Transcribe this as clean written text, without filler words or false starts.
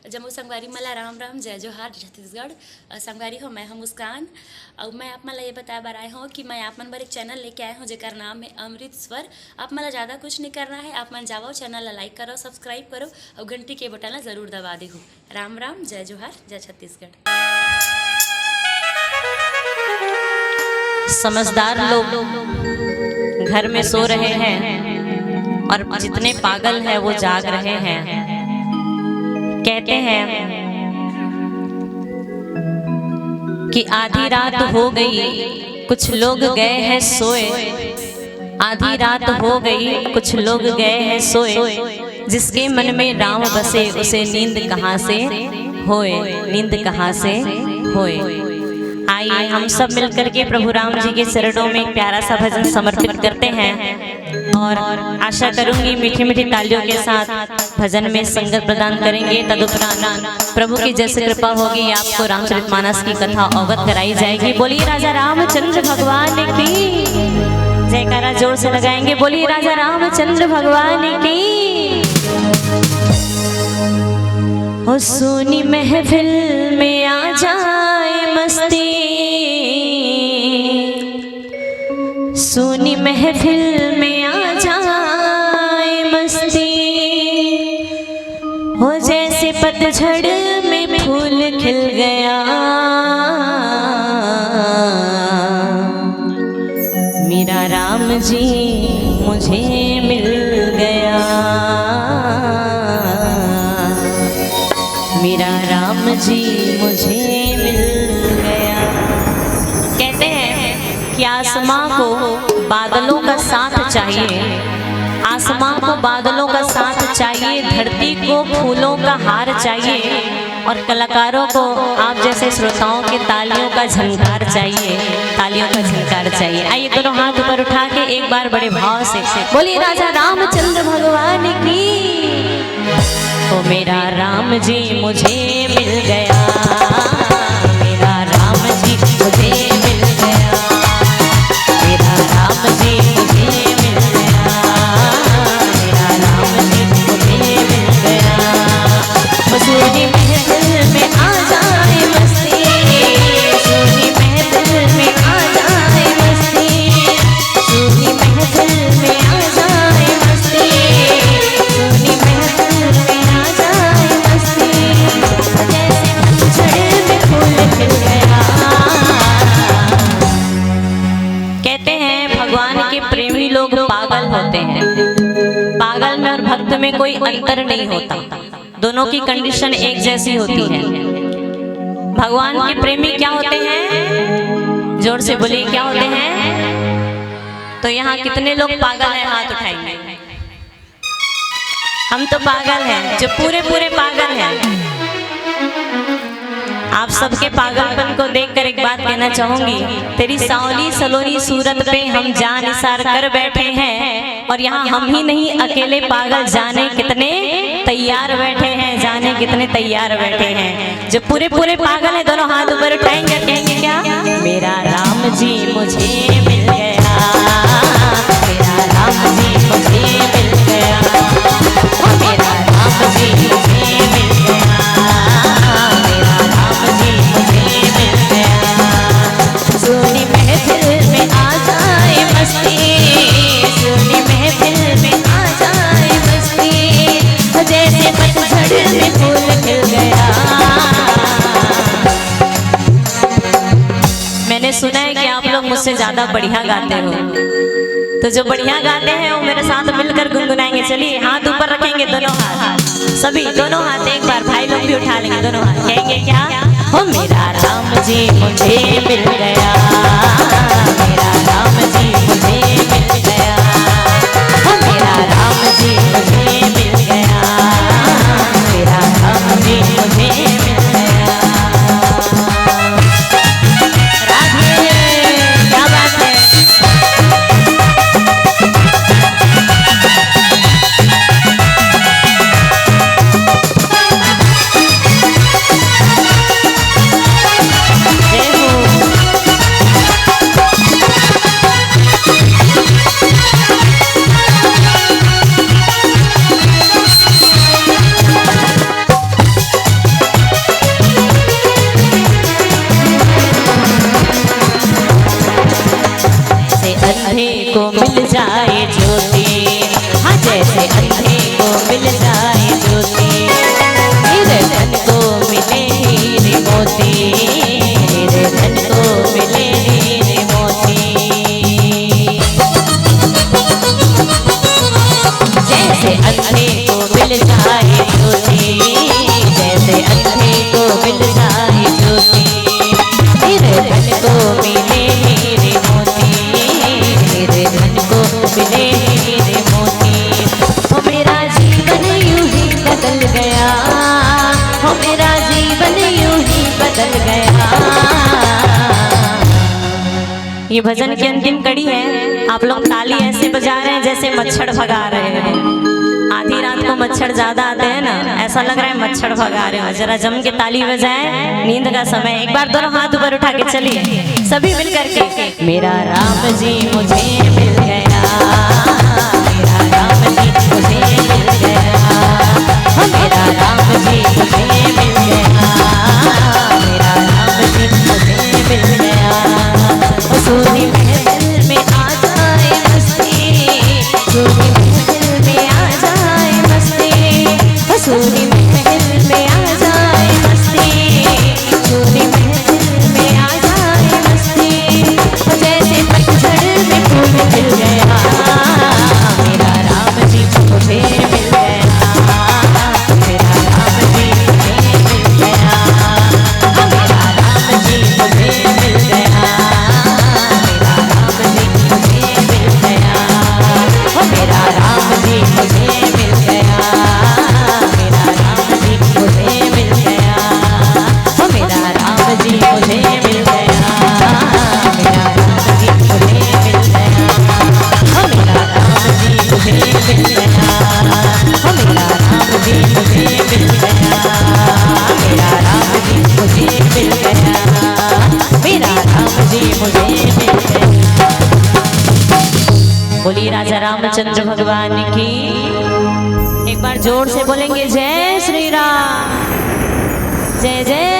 जम्मू संगवारी मला राम राम जय जोहार छत्तीसगढ़। संगवारी हो, मैं हूँ मुस्कान और मैं आप मला ये बताया बार आए हूँ कि मैं आप मन बर एक चैनल लेके आए हूँ जेकर नाम है अमृत स्वर। आप मला ज़्यादा कुछ नहीं करना है, आप मन जाओ चैनल ला लाइक करो, सब्सक्राइब करो और घंटी के बटन ला ज़रूर दबा दे हो। राम राम जय जोहार जय छत्तीसगढ़। समझदार लोग घर में सो रहे हैं और जितने पागल हैं वो जाग रहे हैं। कहते हैं कि आधी रात हो गई कुछ लोग गए हैं सोए, आधी रात हो गई कुछ लोग गए हैं सोए, जिसके मन में राम बसे उसे नींद कहाँ से होए, नींद कहाँ से होए। आइए हम सब मिलकर के प्रभु राम जी के चरणों में एक प्यारा सा भजन समर्पित करते हैं और आशा करूंगी मीठी मीठी तालियों के साथ भजन में संगत प्रदान करेंगे। तदुपरांत प्रभु की जैसे कृपा होगी आपको रामचरितमानस की कथा अवगत कराई जाएगी। बोलिए राजा रामचंद्र भगवान की जयकारा जोर से लगाएंगे। बोलिए राजा रामचंद्र भगवान की। ओ सोनी महफिल में आ जाए मस्ती, सोनी महफिल में आ जाए मस्ती, हो जैसे पतझड़ में फूल खिल गया, मेरा राम जी मुझे मिल गया, मेरा राम जी मुझे मिल गया। कहते हैं कि आसमां को बादलों का साथ चाहिए, आसमां को बादलों का साथ चाहिए, धरती को फूलों का हार चाहिए और कलाकारों को आप जैसे श्रोताओं के तालियों का झंकार चाहिए, तालियों का झंकार चाहिए। आइए दोनों हाथ ऊपर उठा के एक बार बड़े भाव से बोलिए राजा रामचंद्र भगवान की। ओ मेरा राम जी मुझे मिल गया, मेरा राम जी मुझे मिल गया, मेरा राम जी मुझे मिल गया, मेरा राम जी मुझे मिल गया। सोनी महफिल में आ जाए मस्ती, सोनी महफिल में आ जाए मस्ती, सोनी महफिल में आ जाए मस्ती, सोनी महफिल में आ जाए मस्ती, जैसे पतझड़ में फूल खिल गया। कहते हैं भगवान के प्रेमी लोग पागल होते हैं, पागल में और भक्त में कोई अंतर नहीं होता, दोनों की कंडीशन एक जैसी होती है। भगवान के प्रेमी क्या होते हैं, जोर से बोलिए क्या होते हैं। तो यहाँ कितने लोग पागल हैं, हाथ उठाएंगे। हम तो पागल हैं, जो पूरे पूरे पागल हैं। आप सबके पागलपन को देखकर एक बात कहना चाहूंगी, तेरी सांवली सलोनी सूरत पे हम जान निसार कर बैठे हैं और यहाँ हम ही नहीं अकेले पागल जाने कितने तैयार बैठे हैं, जाने कितने तैयार बैठे हैं। जो पूरे पूरे पागल हैं दोनों हाथ ऊपर उठाएंगे, कहेंगे क्या, मेरा राम जी मुझे मिल गया, मेरा राम जी मुझे मिल गया, मेरा राम जी मुझे मिल गया, मेरा राम जी मुझे मिल गया। सोनी महफिल में आ जाए मस्ती, सोनी महफिल में आ जाए मस्ती, जैसे पतझड़ में फूल खिल गया। मैंने सुना है कि आप लोग मुझसे ज्यादा बढ़िया गाते हो, तो जो बढ़िया गाते हैं वो मेरे साथ मिलकर गुनगुनाएंगे। चलिए हाथ ऊपर रखेंगे दोनों हाथ, सभी दोनों हाथ एक बार, भाई लोग भी उठा लेंगे दोनों हाथ, कहेंगे क्या, हो मेरा राम जी मुझे मिल गया, मेरा राम जी मुझे मिल गया, हो मेरा राम जी मुझे मिल गया, मेरा राम जी मुझे मिल गया। राधे क्या बात है। ज्योति, जैसे अंधे को मिल जाए ज्योति, निर्धन को मिले हीरे मोती, निर्धन को मिले हीरे मोती। हो मेरा जीवन यूं ही बदल गया, हो मेरा जीवन यूं ही बदल गया। ये भजन की अंतिम कड़ी है। आप लोग ताली ऐसे बजा रहे हैं जैसे मच्छर भगा रहे हैं। आधी रात को मच्छर ज्यादा आते हैं ना, ऐसा लग रहा है मच्छर भगा रहे हो। जरा जम के ताली बजाएं, नींद का समय। एक बार दोनों हाथ ऊपर उठा के चलिए सभी मिल करके। मेरा राम जी मुझे मिल गया, मेरा राम जी मुझे मिल गया, मेरा राम जी मुझे मिल गया, मेरा राम जी मुझे मिल गया। सोनी महफिल में आ जाए मस्ती, सोनी महफिल में आ जाए मस्ती, सोनी महफिल में आ जाए मस्ती, सोनी महफिल में आ जाए मस्ती। जैसे पतझड़ में फूल खिल गया, मेरा राम जी मुझे मिल गया, मेरा राम जी मुझे मिल गया, मेरा राम जी मुझे मिल गया, मेरा राम जी मुझे मिल गया, मेरा राम जी मुझे मिल गया, मेरा राम जी मुझे मिल गया, मेरा राम जी मुझे मिल गया, मेरा राम जी मुझे मिल गया, मेरा राम जी मुझे मिल गया, मेरा राम जी मुझे मिल गया, मेरा राम जी मुझे मिल गया। बोलिए राजा रामचंद्र भगवान की। एक बार जोर से बोलेंगे जय श्री राम, जय जय